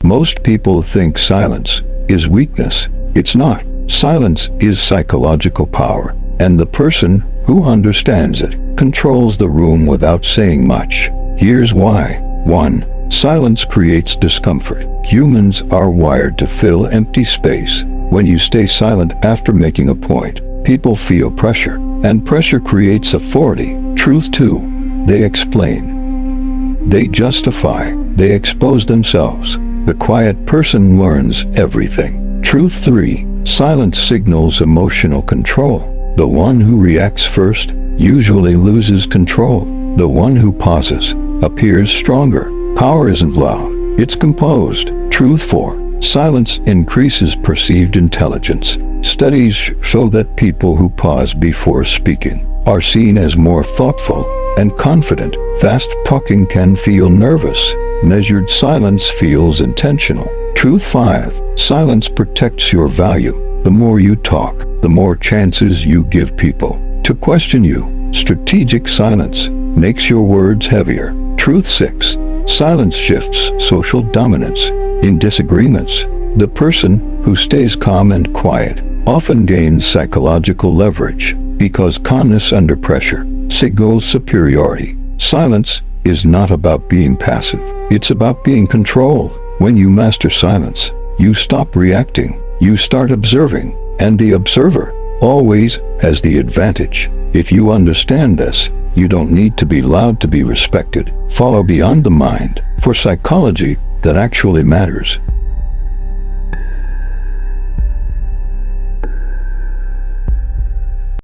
Most people think silence is weakness. It's not. Silence is psychological power, and the person who understands it controls the room without saying much. Here's why. 1. Silence creates discomfort. Humans are wired to fill empty space. When you stay silent after making a point, people feel pressure, and pressure creates authority. Truth 2. They explain. They justify. They expose themselves. The quiet person learns everything. Truth 3. Silence signals emotional control. The one who reacts first usually loses control. The one who pauses appears stronger. Power isn't loud, it's composed. Truth 4. Silence increases perceived intelligence. Studies show that people who pause before speaking are seen as more thoughtful and confident. Fast talking can feel nervous. Measured silence feels intentional. Truth 5. Silence protects your value. The more you talk, the more chances you give people to question you. Strategic silence makes your words heavier. Truth 6. Silence shifts social dominance. In disagreements, the person who stays calm and quiet often gains psychological leverage because calmness under pressure signals superiority. Silence is not about being passive. It's about being controlled. When you master silence, you stop reacting. You start observing, and the observer always has the advantage. If you understand this, you don't need to be loud to be respected. Follow beyond the mind for psychology that actually matters.